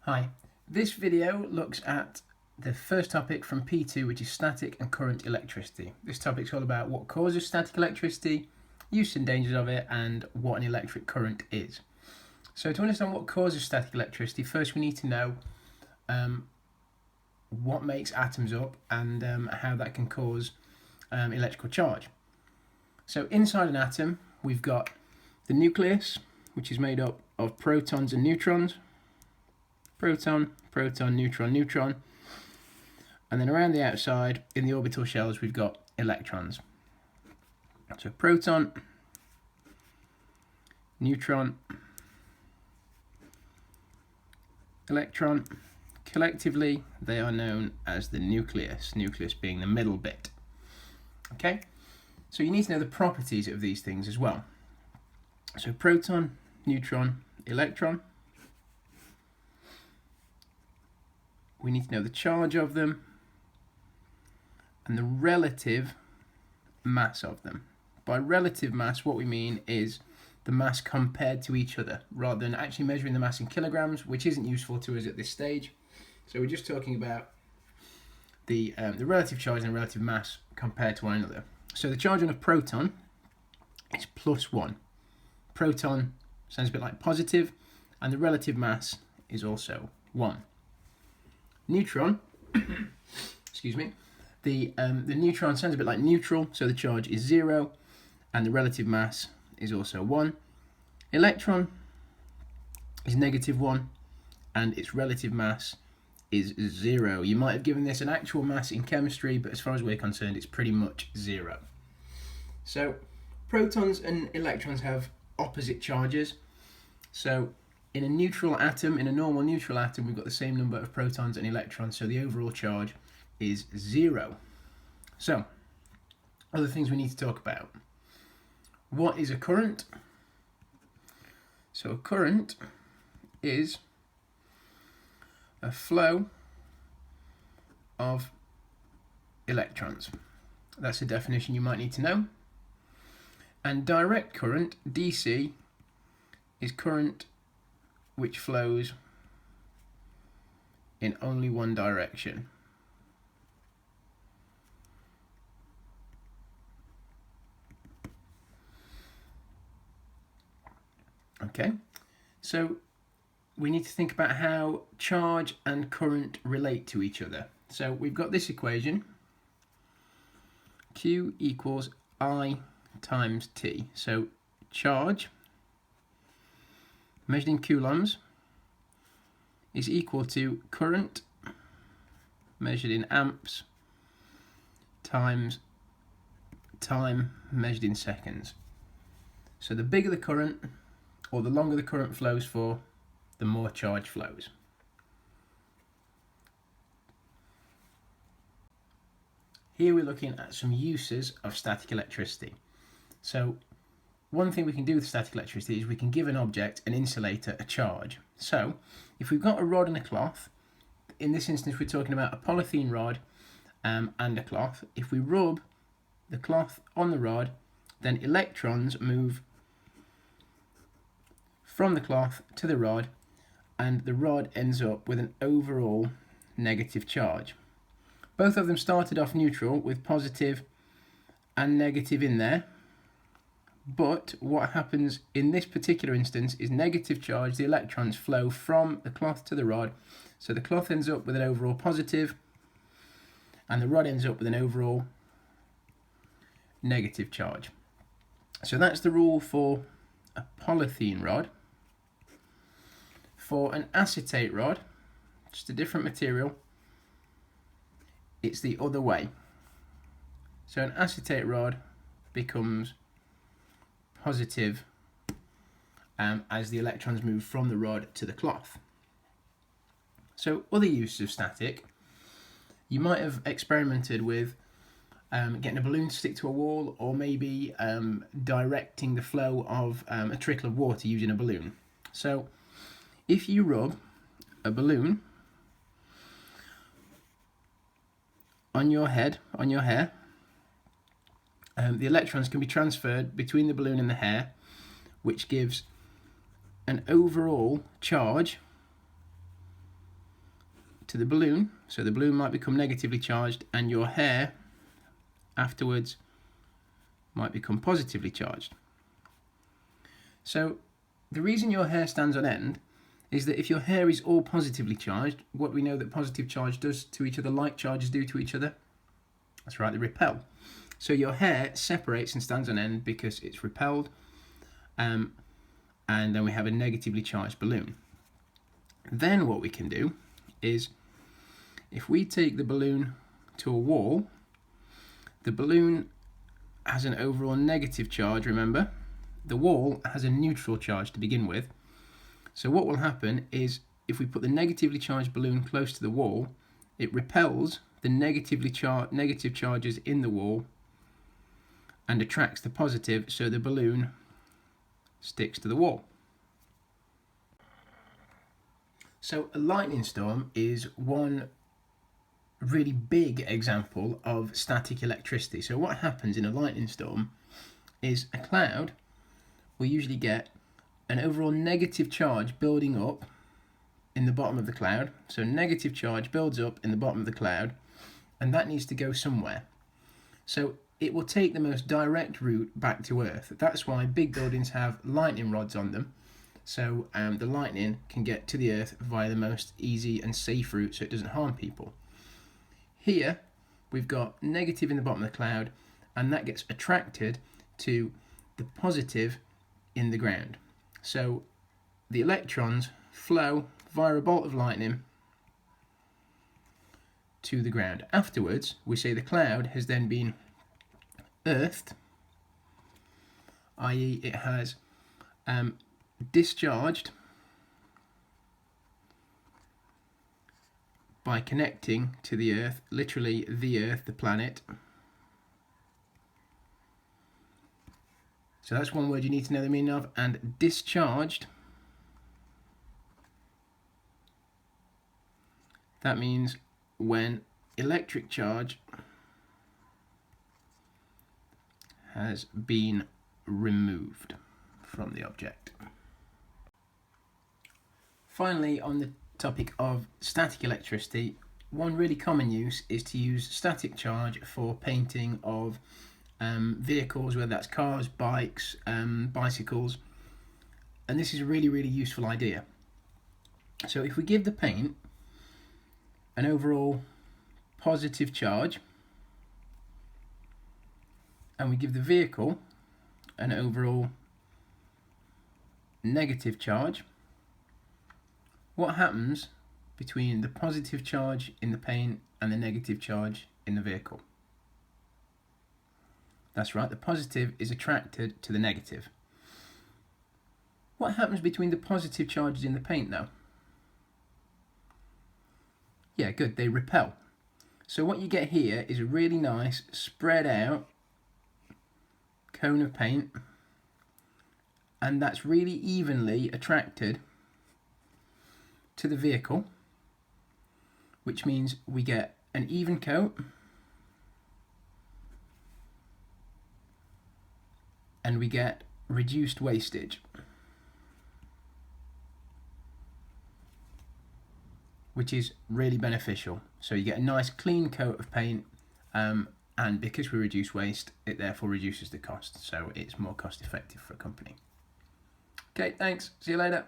Hi, this video looks at the first topic from P2, which is static and current electricity. This topic's all about what causes static electricity, use and dangers of it, and what an electric current is. So to understand what causes static electricity, first we need to know what makes atoms up and how that can cause electrical charge. So inside an atom, we've got the nucleus, which is made up of protons and neutrons. Proton, proton, neutron, neutron. And then around the outside, in the orbital shells, we've got electrons. So proton, neutron, electron. Collectively, they are known as the nucleus, nucleus being the middle bit. Okay? So you need to know the properties of these things as well. So proton, neutron, electron. We need to know the charge of them and the relative mass of them. By relative mass, what we mean is the mass compared to each other, rather than actually measuring the mass in kilograms, which isn't useful to us at this stage. So we're just talking about the relative charge and relative mass compared to one another. So the charge on a proton is +1. Proton sounds a bit like positive, and the relative mass is also 1. Neutron, excuse me, the neutron sounds a bit like neutral, so the charge is 0, and the relative mass is also 1. Electron is -1, and its relative mass is 0. You might have given this an actual mass in chemistry, but as far as we're concerned, it's pretty much 0. So protons and electrons have opposite charges. So in a neutral atom, in a normal neutral atom, we've got the same number of protons and electrons, so the overall charge is 0. So, other things we need to talk about. What is a current? So a current is a flow of electrons. That's a definition you might need to know. And direct current, DC, is current which flows in only one direction. Okay, so we need to think about how charge and current relate to each other. So we've got this equation, Q equals I times T. So charge measured in coulombs is equal to current measured in amps times time measured in seconds. So the bigger the current, or the longer the current flows for, the more charge flows. Here we're looking at some uses of static electricity. So one thing we can do with static electricity is we can give an object, an insulator, a charge. So if we've got a rod and a cloth, in this instance we're talking about a polythene rod and a cloth. If we rub the cloth on the rod, then electrons move from the cloth to the rod, and the rod ends up with an overall negative charge. Both of them started off neutral with positive and negative in there. But what happens in this particular instance is negative charge, the electrons flow from the cloth to the rod, so the cloth ends up with an overall positive and the rod ends up with an overall negative charge. So that's the rule for a polythene rod. For an acetate rod, just a different material, it's the other way. So an acetate rod becomes positive as the electrons move from the rod to the cloth. So other uses of static, you might have experimented with getting a balloon to stick to a wall, or maybe directing the flow of a trickle of water using a balloon. So if you rub a balloon on your head, on your hair, the electrons can be transferred between the balloon and the hair, which gives an overall charge to the balloon, so the balloon might become negatively charged, and your hair afterwards might become positively charged. So the reason your hair stands on end is that if your hair is all positively charged, what we know that positive charge does to each other, like charges do to each other, that's right, they repel. So your hair separates and stands on end because it's repelled, and then we have a negatively charged balloon. Then what we can do is, if we take the balloon to a wall, the balloon has an overall negative charge, remember? The wall has a neutral charge to begin with. So what will happen is, if we put the negatively charged balloon close to the wall, it repels the negative charges in the wall and attracts the positive, so the balloon sticks to the wall. So a lightning storm is one really big example of static electricity. So what happens in a lightning storm is a cloud will usually get an overall negative charge building up in the bottom of the cloud. So negative charge builds up in the bottom of the cloud, and that needs to go somewhere. So it will take the most direct route back to Earth. That's why big buildings have lightning rods on them. So the lightning can get to the Earth via the most easy and safe route, so it doesn't harm people. Here we've got negative in the bottom of the cloud, and that gets attracted to the positive in the ground. So the electrons flow via a bolt of lightning to the ground. Afterwards, we say the cloud has then been earthed, i.e. it has discharged by connecting to the Earth, literally the Earth, the planet. So that's one word you need to know the meaning of. And discharged, that means when electric charge has been removed from the object. Finally, on the topic of static electricity, one really common use is to use static charge for painting of vehicles, whether that's cars, bikes, bicycles, and this is a really, really useful idea. So if we give the paint an overall positive charge, and we give the vehicle an overall negative charge, what happens between the positive charge in the paint and the negative charge in the vehicle? That's right, the positive is attracted to the negative. What happens between the positive charges in the paint though? Yeah, good, they repel. So what you get here is a really nice spread out cone of paint, and that's really evenly attracted to the vehicle, which means we get an even coat and we get reduced wastage, which is really beneficial. So you get a nice clean coat of paint, and because we reduce waste, it therefore reduces the cost, so it's more cost effective for a company. Okay, thanks, see you later.